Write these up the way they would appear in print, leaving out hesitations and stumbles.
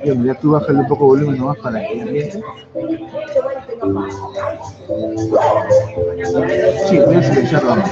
Bien, ya tú bájale un poco de volumen nomás para que ambiente. Sí, voy a silenciarlo ambos.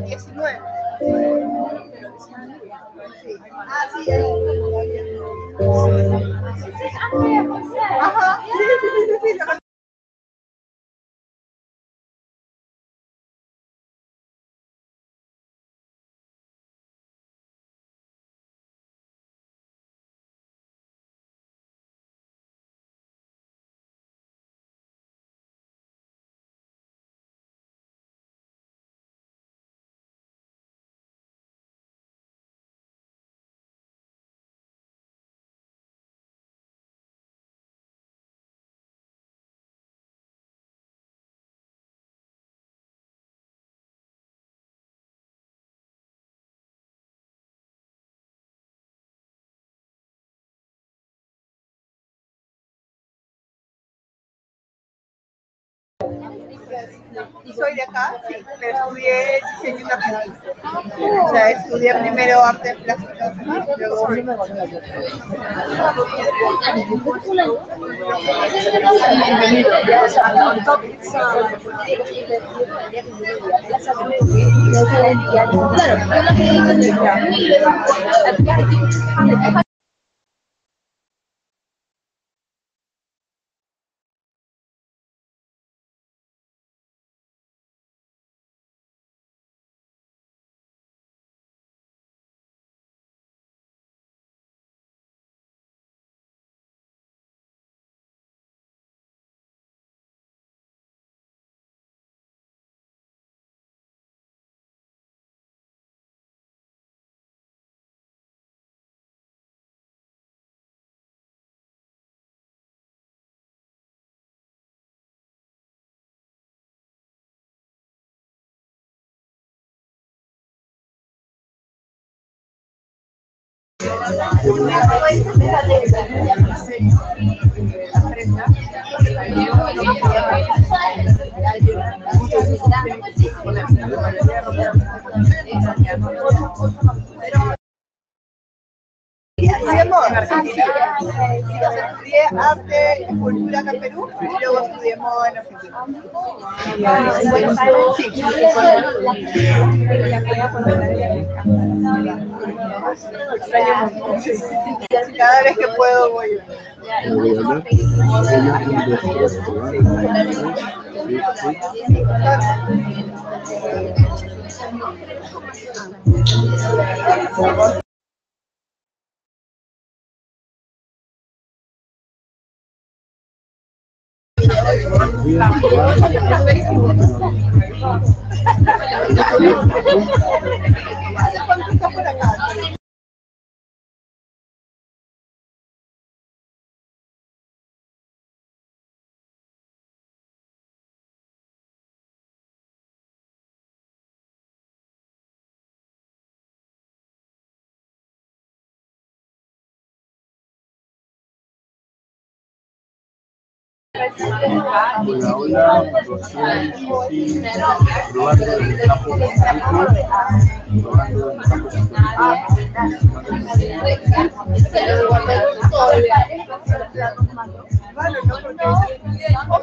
19. Ah, sí, ajá. Soy de acá, sí, pero estudié diseño en la película. O sea, estudié primero arte plástica, luego en Argentina. Estudié arte, escultura acá en Perú y luego estudié moda en Argentina. Cada vez que puedo voy. ¿Hace cuánto estás por acá? Hola, hola, sí, probando en el campo Monterrico, probando en el campo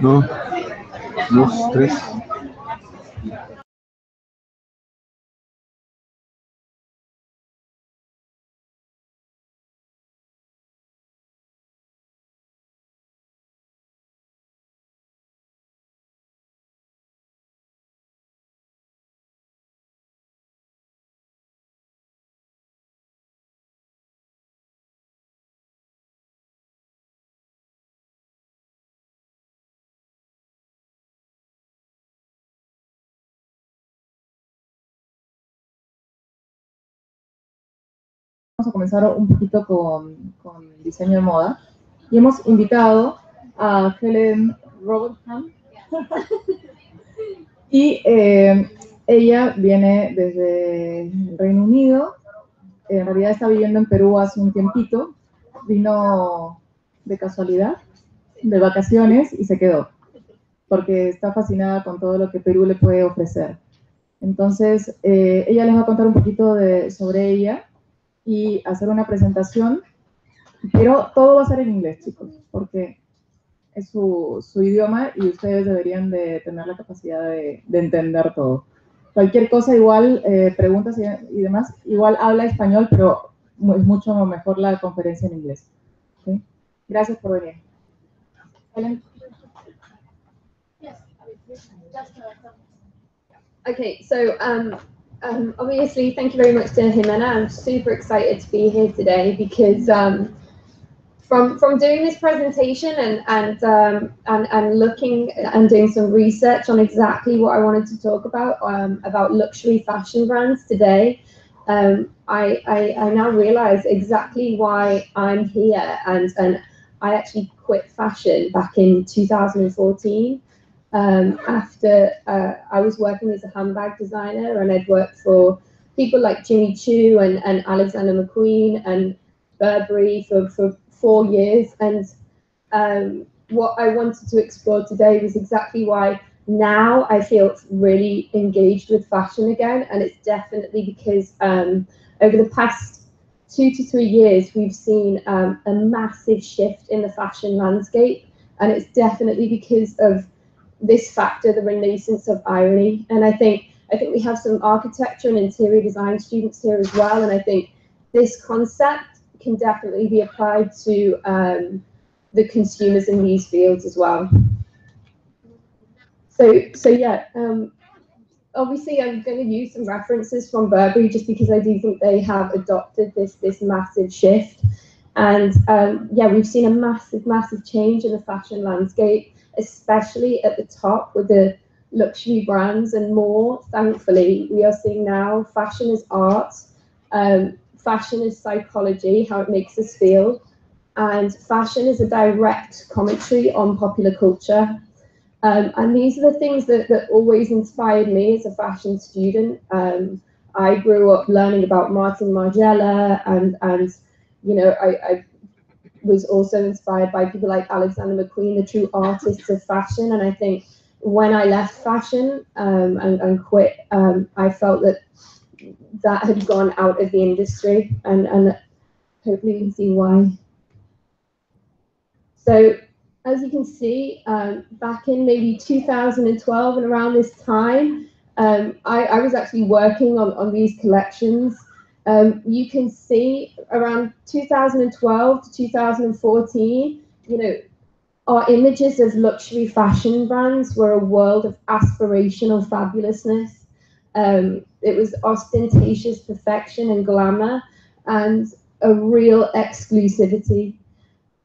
No, dos, tres. Vamos a comenzar un poquito con diseño de moda y hemos invitado a Helen Robertham y ella viene desde el Reino Unido, en realidad está viviendo en Perú hace un tiempito, vino de casualidad, de vacaciones y se quedó, porque está fascinada con todo lo que Perú le puede ofrecer. Entonces, ella les va a contar un poquito sobre ella y hacer una presentación, pero todo va a ser en inglés, chicos, porque es su idioma y ustedes deberían de tener la capacidad de entender todo. Cualquier cosa igual, preguntas y demás, igual habla español, pero es mucho mejor la conferencia en inglés. ¿Sí? Gracias por venir. Helen. Okay, so obviously, thank you very much to Jimena. I'm super excited to be here today because from doing this presentation and looking and doing some research on exactly what I wanted to talk about luxury fashion brands today, I now realize exactly why I'm here, and I actually quit fashion back in 2014. After I was working as a handbag designer, and I'd worked for people like Jimmy Choo and Alexander McQueen and Burberry for 4 years. And what I wanted to explore today was exactly why now I feel really engaged with fashion again. And it's definitely because over the past 2 to 3 years, we've seen a massive shift in the fashion landscape. And it's definitely because of this factor, the renaissance of irony. And I think we have some architecture and interior design students here as well. And I think this concept can definitely be applied to the consumers in these fields as well. So yeah, obviously I'm going to use some references from Burberry just because I do think they have adopted this massive shift. And yeah, we've seen a massive change in the fashion landscape, especially at the top with the luxury brands, and more thankfully we are seeing now fashion is art, fashion is psychology, how it makes us feel, and fashion is a direct commentary on popular culture. And these are the things that always inspired me as a fashion student. I grew up learning about Martin Margiela, and you know, I was also inspired by people like Alexander McQueen, the true artists of fashion. And I think when I left fashion and quit, I felt that had gone out of the industry, and hopefully you can see why. So as you can see, back in maybe 2012 and around this time, I was actually working on these collections. You can see around 2012 to 2014, you know, our images of luxury fashion brands were a world of aspirational fabulousness. It was ostentatious perfection and glamour, and a real exclusivity.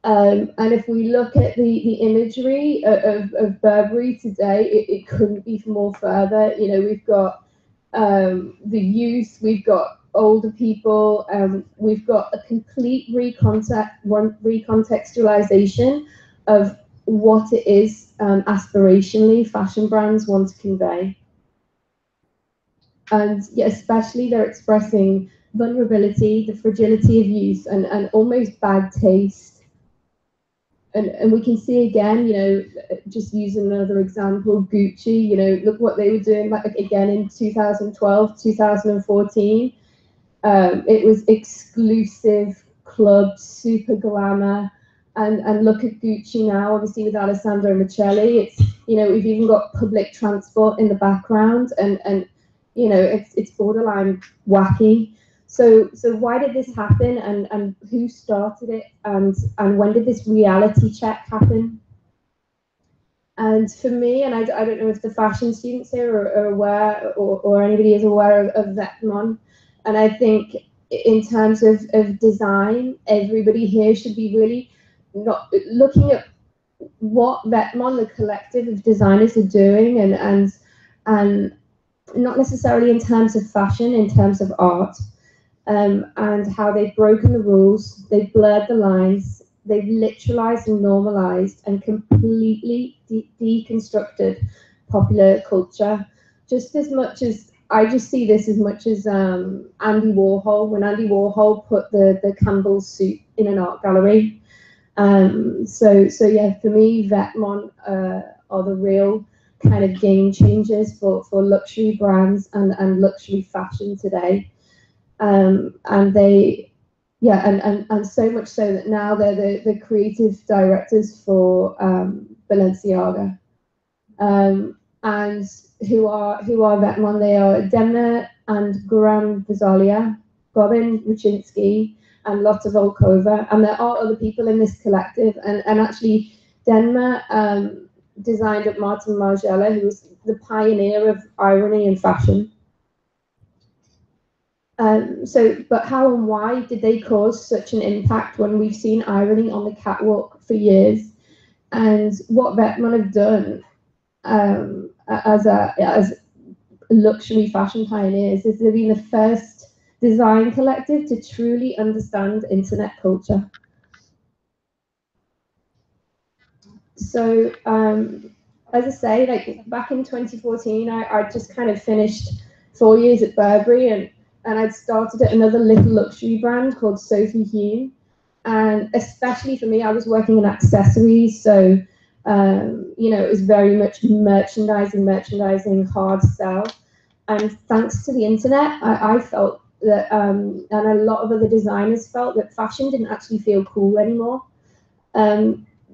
And if we look at the imagery of Burberry today, it couldn't be more further. You know, we've got the youth, we've got older people, we've got a complete recontextualization of what it is aspirationally fashion brands want to convey. And yeah, especially they're expressing vulnerability, the fragility of youth, and almost bad taste. And we can see again, you know, just using another example, Gucci, you know, look what they were doing like again in 2012, 2014. It was exclusive club, super glamour. and look at Gucci now, obviously with Alessandro Michele. It's, you know, we've even got public transport in the background, and you know, it's borderline wacky. So why did this happen, and who started it, and when did this reality check happen? And for me, and I don't know if the fashion students here are aware, or anybody is aware of Vetmon, and I think in terms of design, everybody here should be really not looking at what Vetmon, the collective of designers, are doing, and not necessarily in terms of fashion, in terms of art, and how they've broken the rules, they've blurred the lines, they've literalized and normalized and completely deconstructed popular culture. Just as much as, I just see this as much as Andy Warhol, when Andy Warhol put the Campbell's suit in an art gallery. So yeah, for me, Vetmon are the real kind of game changers for luxury brands and luxury fashion today. And they, yeah, and so much so that now they're the creative directors for Balenciaga. And who are Vetmon? They are Demna and Goran Vazalia, Goran Rucinski, and Lotta Volkova. And there are other people in this collective. And actually, Demna designed at Martin Margiela, who was the pioneer of irony in fashion. But how and why did they cause such an impact when we've seen irony on the catwalk for years? And what Vetmon have done as luxury fashion pioneers is they've been the first design collective to truly understand internet culture. So as I say, like back in 2014, I just kind of finished 4 years at Burberry, and I'd started at another little luxury brand called Sophie Hume. And especially for me, I was working in accessories. So, you know, it was very much merchandising, hard sell. And thanks to the internet, I felt that, and a lot of other designers felt that fashion didn't actually feel cool anymore.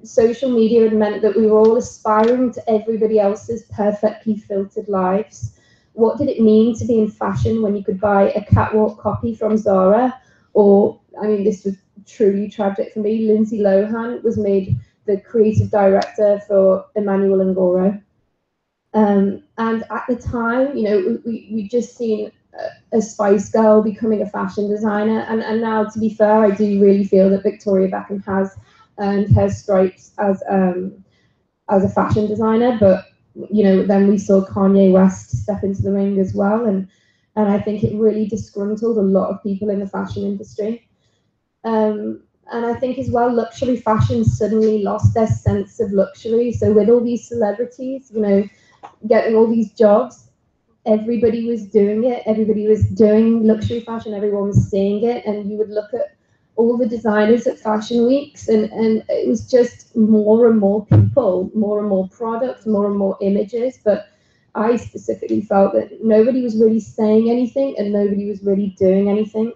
Social media had meant that we were all aspiring to everybody else's perfectly filtered lives. What did it mean to be in fashion when you could buy a catwalk copy from Zara? Or, I mean, this was truly tragic for me. Lindsay Lohan was made the creative director for Emmanuel and Goro. And at the time, you know, we just seen a Spice Girl becoming a fashion designer. And now, to be fair, I do really feel that Victoria Beckham has earned her stripes as a fashion designer. But you know, then we saw Kanye West step into the ring as well, and I think it really disgruntled a lot of people in the fashion industry. And I think as well, luxury fashion suddenly lost their sense of luxury. So with all these celebrities, you know, getting all these jobs, everybody was doing it. Everybody was doing luxury fashion. Everyone was seeing it, and you would look at all the designers at fashion weeks, and it was just more and more people, more and more products, more and more images. But I specifically felt that nobody was really saying anything and nobody was really doing anything.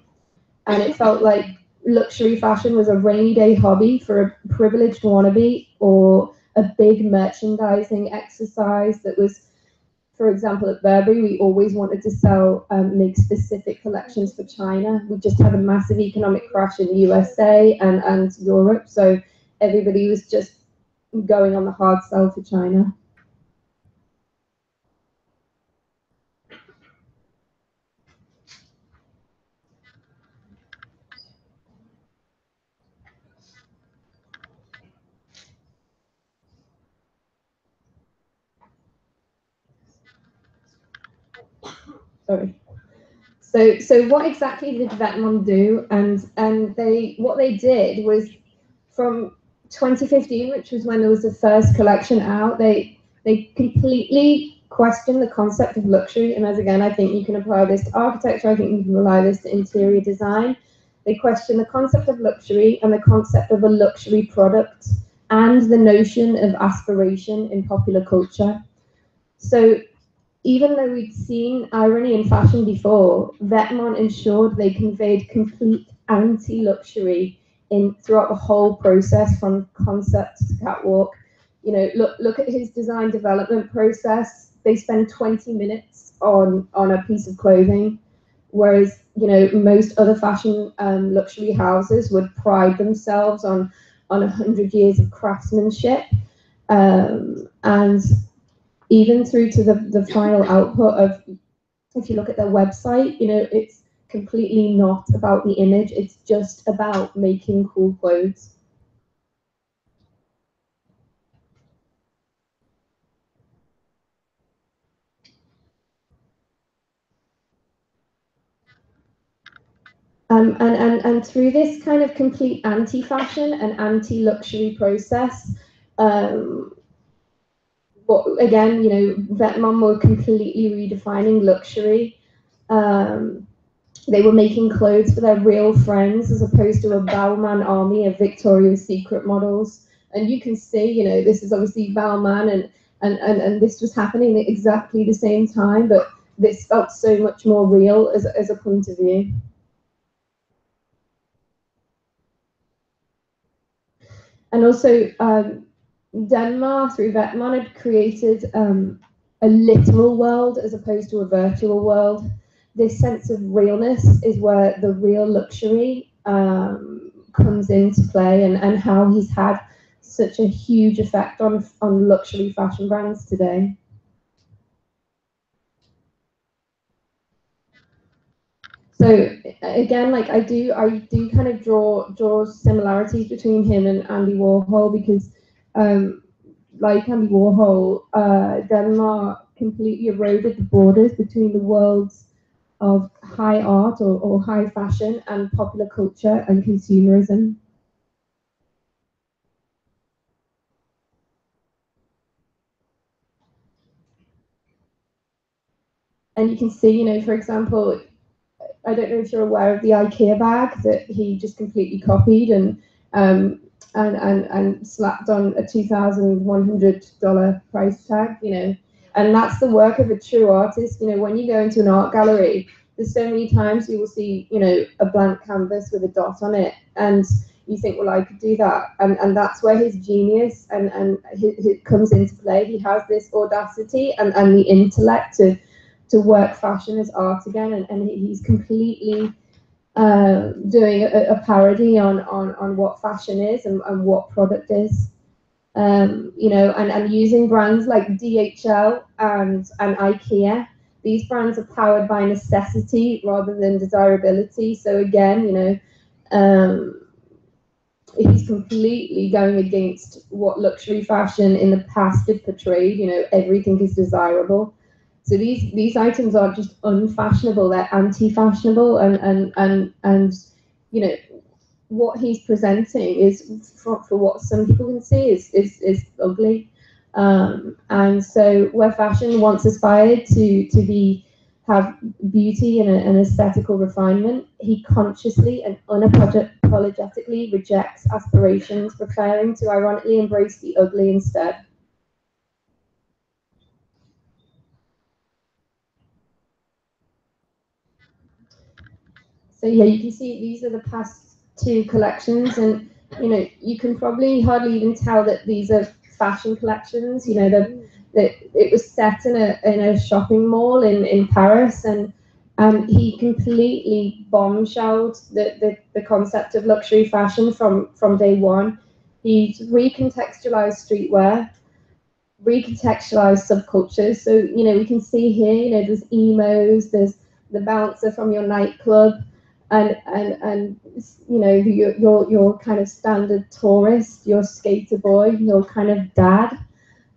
And it felt like luxury fashion was a rainy day hobby for a privileged wannabe, or a big merchandising exercise that was, for example, at Burberry, we always wanted to sell, make specific collections for China. We just had a massive economic crash in the USA and Europe, so everybody was just going on the hard sell for China. Sorry. So what exactly did Vetmon do? And what they did was, from 2015, which was when there was the first collection out, they completely questioned the concept of luxury. And as again, I think you can apply this to architecture. I think you can apply this to interior design. They questioned the concept of luxury and the concept of a luxury product and the notion of aspiration in popular culture. So even though we'd seen irony in fashion before, Vetmon ensured they conveyed complete anti-luxury throughout the whole process from concept to catwalk. You know, look at his design development process. They spend 20 minutes on a piece of clothing, whereas, you know, most other fashion luxury houses would pride themselves on 100 years of craftsmanship, and even through to the final output of, if you look at their website, you know, it's completely not about the image, it's just about making cool clothes. And through this kind of complete anti-fashion and anti-luxury process, what, again, you know, Vetements were completely redefining luxury. They were making clothes for their real friends as opposed to a Balmain army of Victoria's Secret models. And you can see, you know, this is obviously Balmain, and this was happening at exactly the same time, but this felt so much more real as a point of view. And also, Denmark, through Vetements, had created a literal world as opposed to a virtual world. This sense of realness is where the real luxury comes into play, and how he's had such a huge effect on luxury fashion brands today. So again, like I do kind of draw similarities between him and Andy Warhol, because like Andy Warhol, Denmark completely eroded the borders between the worlds of high art or high fashion and popular culture and consumerism. And you can see, you know, for example, I don't know if you're aware of the IKEA bag that he just completely copied and slapped on a $2,100 price tag, you know. And that's the work of a true artist. You know, when you go into an art gallery, there's so many times you will see, you know, a blank canvas with a dot on it, and you think, well, I could do that. And that's where his genius and it comes into play. He has this audacity and the intellect to work fashion as art again, and he's completely doing a parody on what fashion is and what product is. You know, and using brands like DHL and IKEA. These brands are powered by necessity rather than desirability. So again, you know, he's completely going against what luxury fashion in the past had portrayed. You know, everything is desirable. So these items aren't just unfashionable; they're anti-fashionable, and you know, what he's presenting is, for what some people can see, is ugly. And so where fashion once aspired to have beauty and an aesthetical refinement, he consciously and unapologetically rejects aspirations, preferring to ironically embrace the ugly instead. So yeah, you can see these are the past two collections, and you know, you can probably hardly even tell that these are fashion collections. You know, that it was set in a shopping mall in Paris, and he completely bombshelled the concept of luxury fashion from day one. He's recontextualized streetwear, recontextualized subcultures. So you know, we can see here, you know, there's emos, there's the bouncer from your nightclub, and you know, your kind of standard tourist, your skater boy, your kind of dad,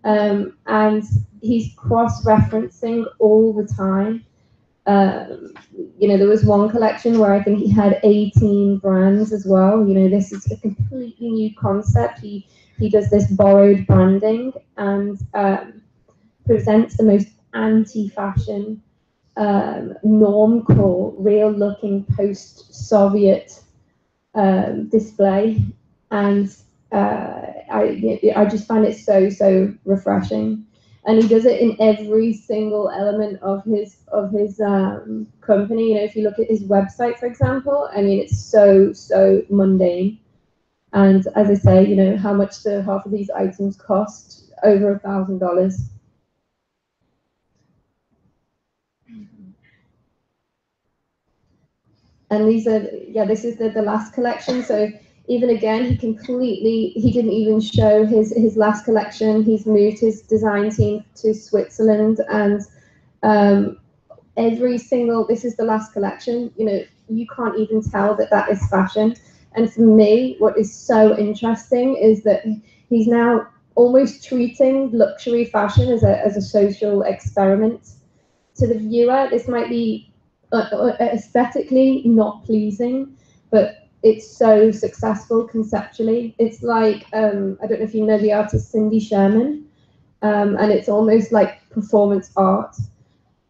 and he's cross-referencing all the time. You know, there was one collection where I think he had 18 brands as well. You know, this is a completely new concept. He does this borrowed branding and presents the most anti-fashion, normcore, real-looking post-Soviet display, and I just find it so refreshing. And he does it in every single element of his company. You know, if you look at his website, for example, I mean, it's so mundane. And as I say, you know, how much do half of these items cost? Over $1,000. And these are, yeah, this is the last collection. So even again, he didn't even show his last collection. He's moved his design team to Switzerland, and every single, this is the last collection, you know, you can't even tell that that is fashion. And for me, what is so interesting is that he's now almost treating luxury fashion as a social experiment. To the viewer, this might be aesthetically not pleasing, but it's so successful conceptually. It's like, I don't know if you know the artist Cindy Sherman, and it's almost like performance art.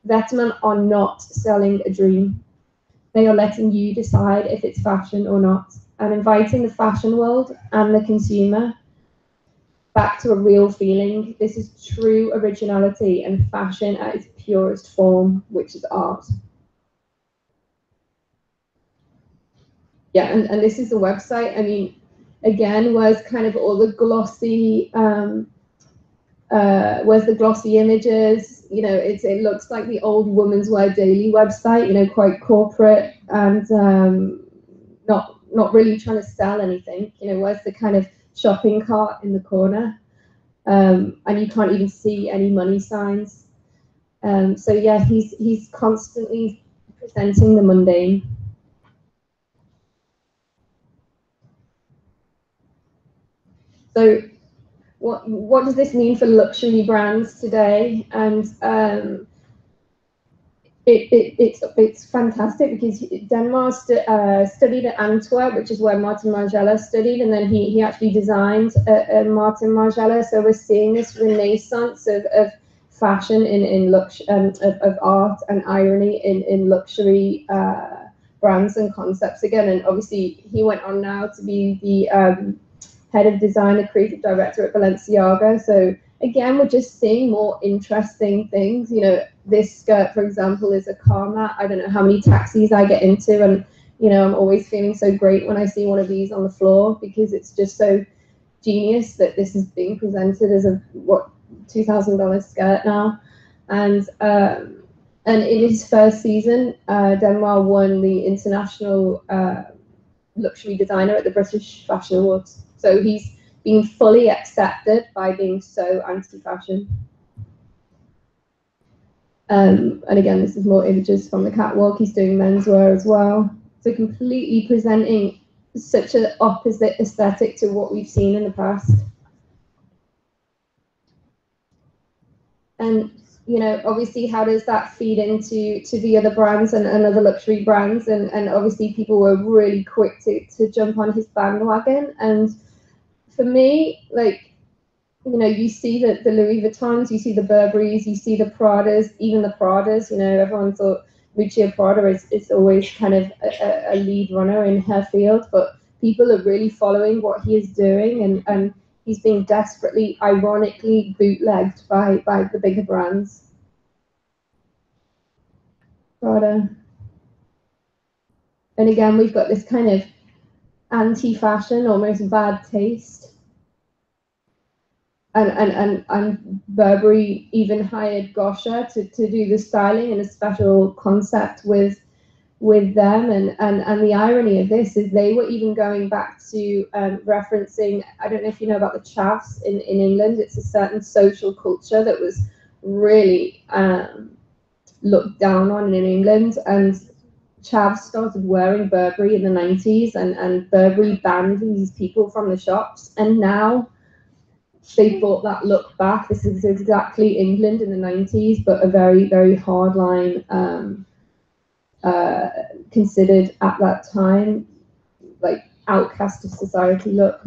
Vetements are not selling a dream. They are letting you decide if it's fashion or not, and inviting the fashion world and the consumer back to a real feeling. This is true originality and fashion at its purest form, which is art. Yeah, and this is the website. I mean, again, where's kind of all the glossy, where's the glossy images? You know, it looks like the old Women's Wear Daily website, you know, quite corporate and not really trying to sell anything. You know, where's the kind of shopping cart in the corner? And you can't even see any money signs. So yeah, he's constantly presenting the mundane. So what does this mean for luxury brands today? And it's fantastic because Denmark studied at Antwerp, which is where Martin Margiela studied, and then he actually designed Martin Margiela. So we're seeing this renaissance of fashion of art and irony in luxury brands and concepts again. And obviously he went on now to be the head of design and creative director at Balenciaga. So again, we're just seeing more interesting things. You know, this skirt, for example, is a car mat. I don't know how many taxis I get into, and you know, I'm always feeling so great when I see one of these on the floor, because it's just so genius that this is being presented as a $2,000 skirt now. And in his first season, Denmark won the international luxury designer at the British Fashion Awards. So he's been fully accepted by being so anti-fashion. And again, this is more images from the catwalk. He's doing menswear as well. So completely presenting such an opposite aesthetic to what we've seen in the past. And you know, obviously, how does that feed into the other brands and other luxury brands? And obviously, people were really quick to jump on his bandwagon. And for me, like, you know, you see the Louis Vuittons, you see the Burberrys, you see the Pradas, even the Pradas. You know, everyone thought Lucia Prada is always kind of a lead runner in her field, but people are really following what he is doing, and he's being desperately, ironically bootlegged by the bigger brands. Prada. And again, we've got this kind of anti-fashion, almost bad taste. And Burberry even hired Gosha to do the styling and a special concept with them. And the irony of this is they were even going back to referencing, I don't know if you know about the chavs in England. It's a certain social culture that was really looked down on in England, and chavs started wearing Burberry in the 90s, and Burberry banned these people from the shops, and now they brought that look back. This is exactly England in the 90s, but a very, very hard line, considered at that time like outcast of society look.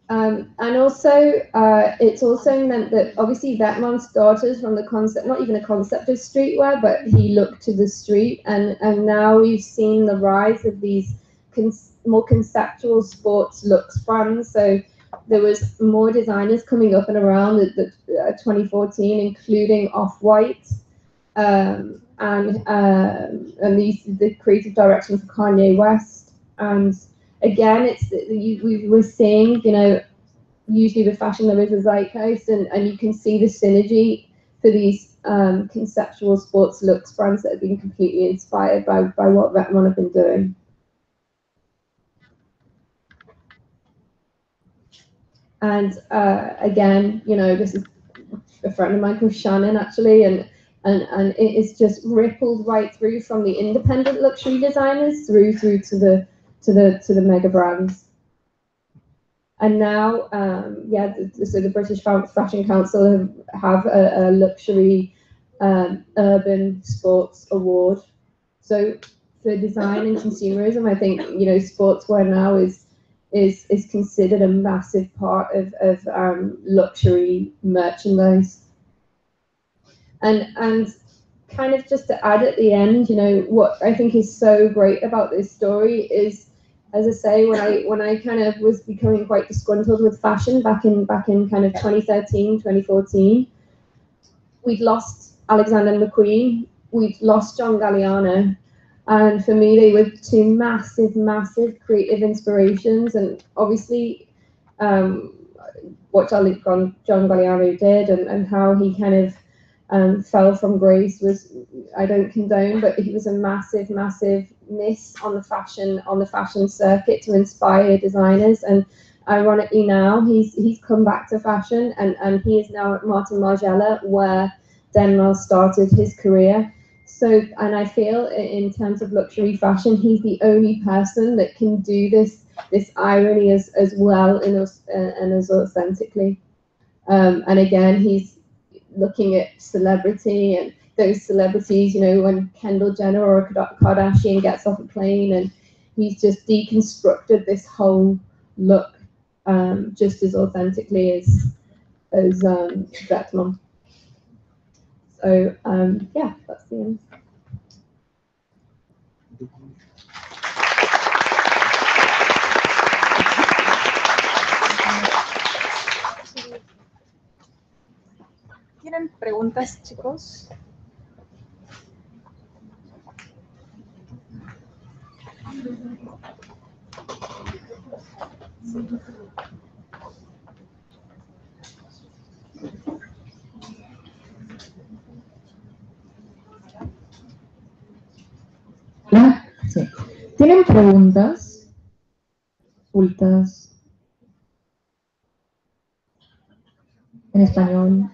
And also, it's also meant that obviously Vetman started from the concept, not even a concept of streetwear, but he looked to the street, and now we've seen the rise of these more conceptual sports looks brands. So there was more designers coming up and around the 2014, including Off-White, and the creative direction for Kanye West. And again, we're seeing, you know, usually with fashion there is a zeitgeist, and you can see the synergy for these conceptual sports looks brands that have been completely inspired by what Vetmon have been doing. And again, you know, this is a friend of mine called Shannon, actually, and it is just rippled right through from the independent luxury designers through to the mega brands. And now, so the British Fashion Council have a luxury urban sports award. So for design and consumerism, I think, you know, sportswear now is considered a massive part of luxury merchandise. And kind of just to add at the end, you know, what I think is so great about this story is, as I say, when I kind of was becoming quite disgruntled with fashion back in kind of 2013, 2014, we'd lost Alexander McQueen, we'd lost John Galliano, and for me they were two massive creative inspirations. And obviously what John Galliano did and how he kind of fell from grace was, I don't condone, but he was a massive miss on the fashion circuit to inspire designers. And ironically now he's come back to fashion, and he is now at Martin Margiela, where Denmark started his career. So, and I feel in terms of luxury fashion, he's the only person that can do this irony as well and as authentically. And again, he's looking at celebrity, and those celebrities, you know, when Kendall Jenner or Kardashian gets off a plane, and he's just deconstructed this whole look just as authentically as Vetmon. So yeah, that's the end. ¿Tienen preguntas, chicos? Sí. ¿Tienen preguntas? Consultas en español.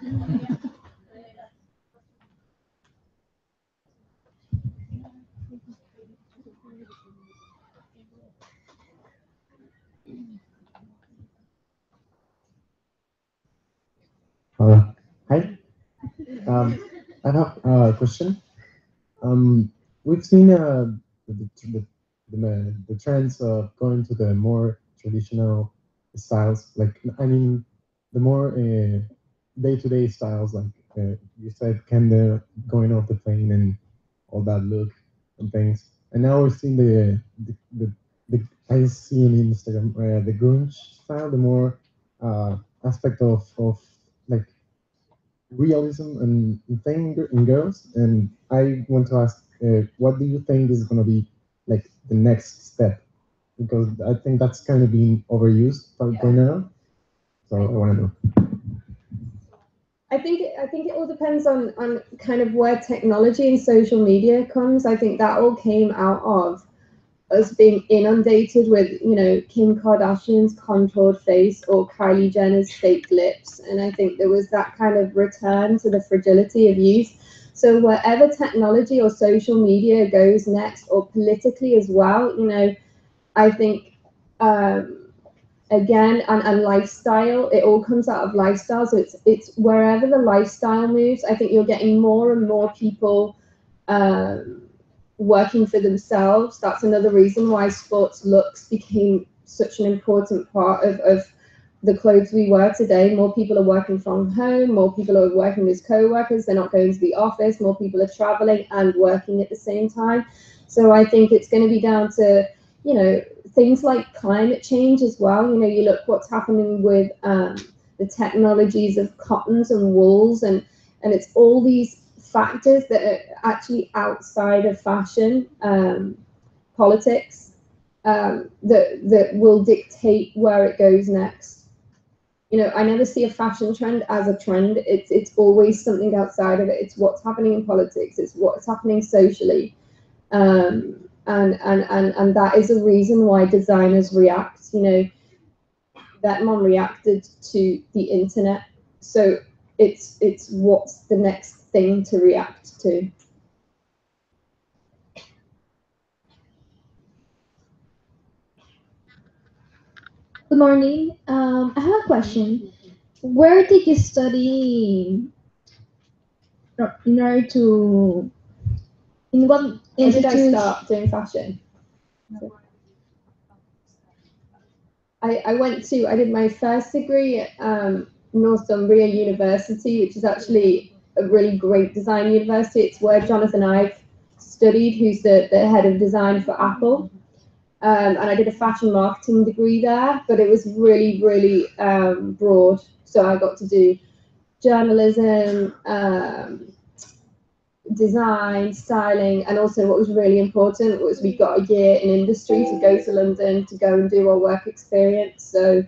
Hi. I have a question. We've seen the trends of going to the more traditional styles, like, I mean, the more day-to-day styles, like you said, Kendall going off the plane and all that look and things. And now we're seeing the I see in Instagram the grunge style, the more aspect of like realism and thing in girls. And I want to ask, what do you think is going to be like the next step? Because I think that's kind of being overused for now. So I want to know. I think it all depends on kind of where technology and social media comes. I think that all came out of us being inundated with, you know, Kim Kardashian's contoured face or Kylie Jenner's fake lips. And I think there was that kind of return to the fragility of youth. So wherever technology or social media goes next, or politically as well, you know, I think again, and lifestyle, it all comes out of lifestyle. So it's wherever the lifestyle moves, I think you're getting more and more people working for themselves. That's another reason why sports looks became such an important part of the clothes we wear today. More people are working from home, more people are working as co-workers, they're not going to the office, more people are traveling and working at the same time. So I think it's going to be down to, you know, things like climate change as well. You know, you look what's happening with the technologies of cottons and wools, and it's all these factors that are actually outside of fashion, politics, that will dictate where it goes next. You know, I never see a fashion trend as a trend. It's always something outside of it. It's what's happening in politics. It's what's happening socially, and that is a reason why designers react. You know, Vetmon reacted to the internet, so it's what's the next thing to react to. Good morning. I have a question. Where did you study in order to, in what When did I institute? start doing fashion? I did my first degree at Northumbria University, which is actually a really great design university. It's where Jonathan Ive studied, who's the head of design for Apple. And I did a fashion marketing degree there, but it was really, really broad. So I got to do journalism, design, styling, and also what was really important was we got a year in industry to go to London to go and do our work experience. So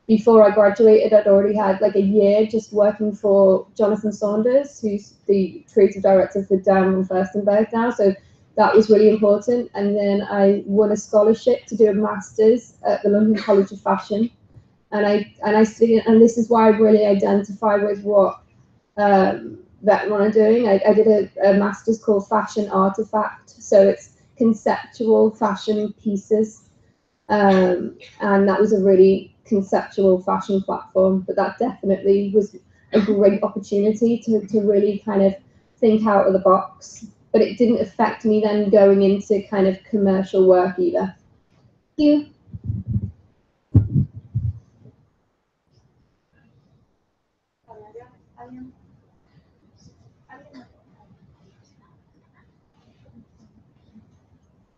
before I graduated, I'd already had like a year just working for Jonathan Saunders, who's the creative director for Down and Furstenberg now. So that was really important. And then I won a scholarship to do a master's at the London College of Fashion. And I studied, and this is why I really identify with what Vetmon are doing. I did a master's called Fashion Artifact. So it's conceptual fashion pieces. And that was a really conceptual fashion platform, but that definitely was a great opportunity to really kind of think out of the box. But it didn't affect me then going into kind of commercial work either. Thank you.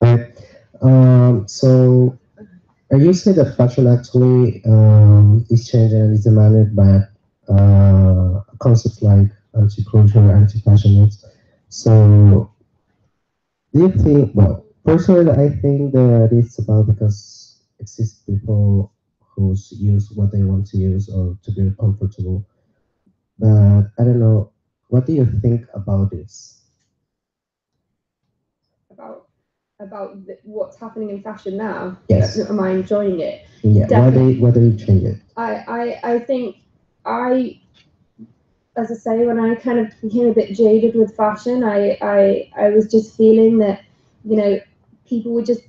Right. So you say that fashion actually is changing and is demanded by concepts like anti-culture, anti-passionate. So do you think, well, personally, I think that it's about because exist people who use what they want to use or to be comfortable. But I don't know, what do you think about this? About what's happening in fashion now. Yes. Am I enjoying it? Yeah, Definitely. why do you change it? I think as I say, when I kind of became a bit jaded with fashion, I was just feeling that, you know, people were just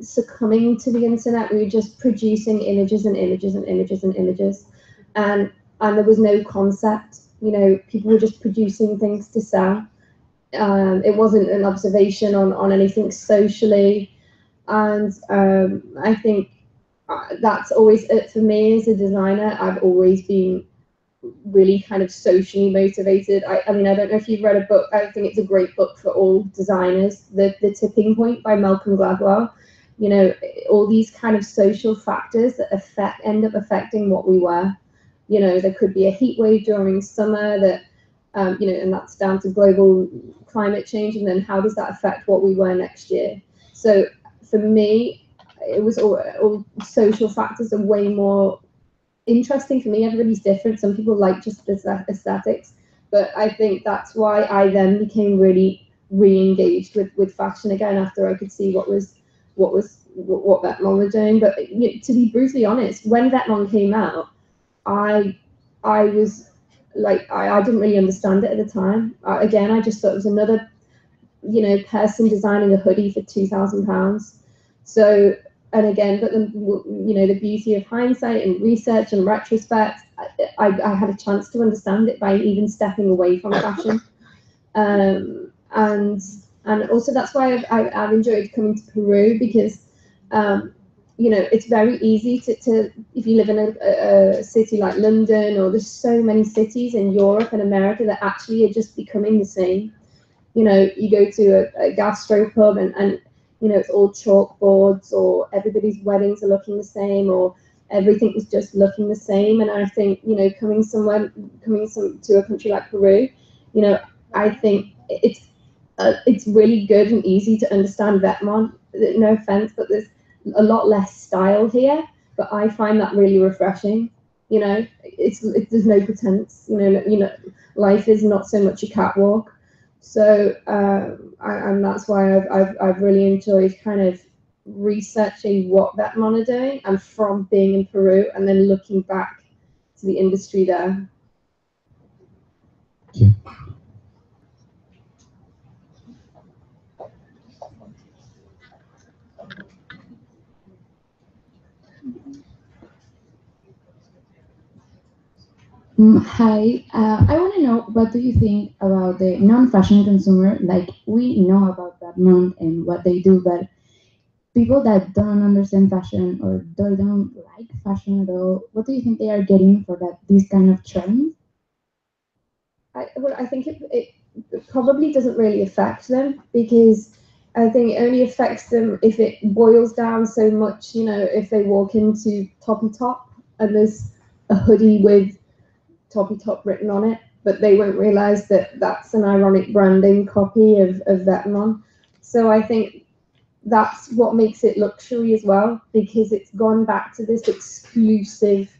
succumbing to the internet. We were just producing images and images and images and images, and there was no concept. You know, people were just producing things to sell. It wasn't an observation on anything socially, and I think that's always it for me as a designer. I've always been really kind of socially motivated. I mean, I don't know if you've read a book. I think it's a great book for all designers, The Tipping Point by Malcolm Gladwell. You know, all these kind of social factors that end up affecting what we wear. You know, there could be a heat wave during summer that, you know, and that's down to global climate change. And then how does that affect what we wear next year? So for me, it was all social factors are way more interesting for me. Everybody's different. Some people like just aesthetics, but I think that's why I then became really re-engaged with fashion again after I could see what Vetmon were doing. But you know, to be brutally honest, when Vetmon came out, I was like, I didn't really understand it at the time. Again, I just thought it was another, you know, person designing a hoodie for £2,000. So, and again, but the, you know, the beauty of hindsight and research and retrospect, I had a chance to understand it by even stepping away from fashion. And also that's why I've enjoyed coming to Peru, because you know, it's very easy to if you live in a city like London, or there's so many cities in Europe and America that actually are just becoming the same. You know, you go to a gastro pub and you know, it's all chalkboards, or everybody's weddings are looking the same, or everything is just looking the same. And I think, you know, coming to a country like Peru, you know, I think it's really good and easy to understand Vetmon. No offense, but there's a lot less style here. But I find that really refreshing. You know, there's no pretense. You know, life is not so much a catwalk. So and that's why I've really enjoyed kind of researching what Vetmon are doing, and from being in Peru and then looking back to the industry there. Thank you. Hi, I want to know, what do you think about the non-fashion consumer? Like, we know about that month and what they do, but people that don't understand fashion or they don't like fashion at all, what do you think they are getting for this kind of trend? I think it probably doesn't really affect them, because I think it only affects them if it boils down so much, you know, if they walk into Toppy Top and there's a hoodie with Toppy Top written on it, but they won't realize that that's an ironic branding copy of Vetmon. So I think that's what makes it luxury as well, because it's gone back to this exclusive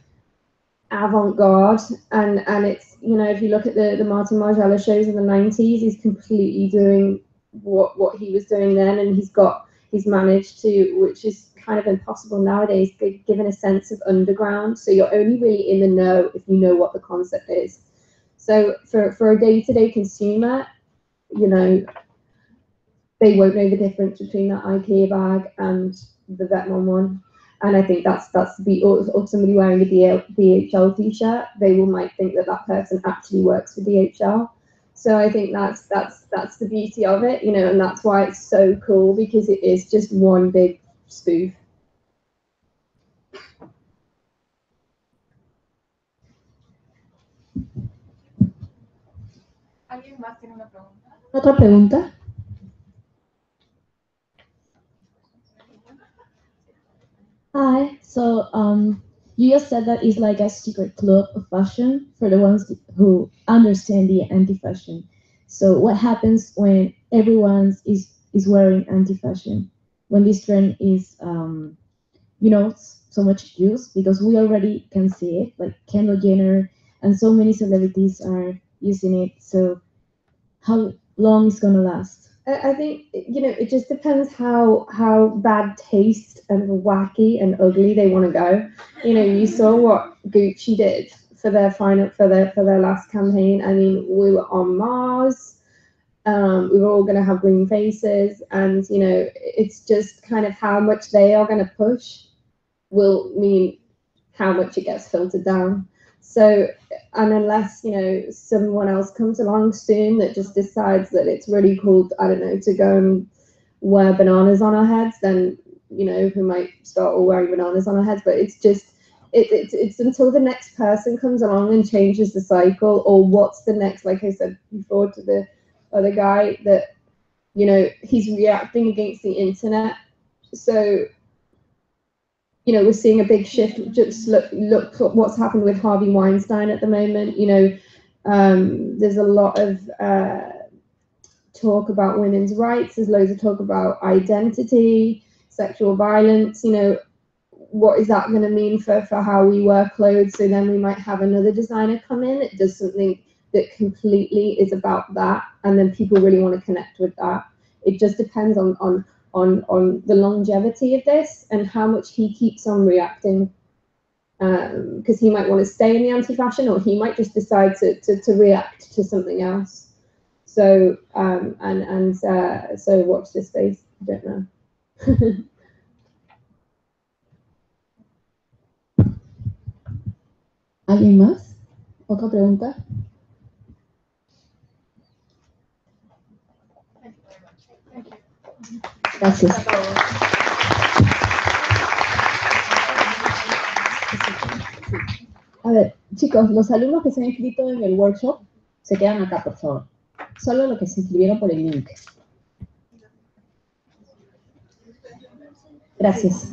avant-garde, and it's, you know, if you look at the Martin Margiela shows in the 90s, he's completely doing what he was doing then, and he's managed to, which is kind of impossible nowadays, given a sense of underground. So you're only really in the know if you know what the concept is. So for a day-to-day consumer, you know, they won't know the difference between that IKEA bag and the Vetmon one. And I think that's or somebody wearing a DHL t-shirt, they might think that person actually works for DHL. So I think that's the beauty of it, you know, and that's why it's so cool, because it is just one big spoof. ¿Alguien más tiene una pregunta? ¿Otra pregunta? Hi, so you just said that it's like a secret club of fashion for the ones who understand the anti-fashion. So what happens when everyone is wearing anti-fashion? When this trend is, you know, so much used, because we already can see it, like Kendall Jenner and so many celebrities are using it. So how long is gonna last? I think, you know, it just depends how bad taste and wacky and ugly they want to go. You know, you saw what Gucci did for their last campaign. I mean, we were on Mars. We were all going to have green faces, and you know, it's just kind of how much they are going to push will mean how much it gets filtered down. So, and unless, you know, someone else comes along soon that just decides that it's really cool, I don't know, to go and wear bananas on our heads, then, you know, we might start all wearing bananas on our heads. But it's just, it's until the next person comes along and changes the cycle, or what's the next, like I said before to the other guy, that, you know, he's reacting against the internet. So, you know, we're seeing a big shift. Just look at what's happened with Harvey Weinstein at the moment. You know, there's a lot of talk about women's rights. There's loads of talk about identity, sexual violence. You know, what is that going to mean for how we wear clothes? So then we might have another designer come in that does something that completely is about that, and then people really want to connect with that. It just depends on the longevity of this and how much he keeps on reacting, because he might want to stay in the anti-fashion, or he might just decide to react to something else. So so watch this space. I don't know. ¿Alguien más? ¿Otra pregunta? Gracias. A ver, chicos, los alumnos que se han inscrito en el workshop se quedan acá, por favor. Solo los que se inscribieron por el link. Gracias.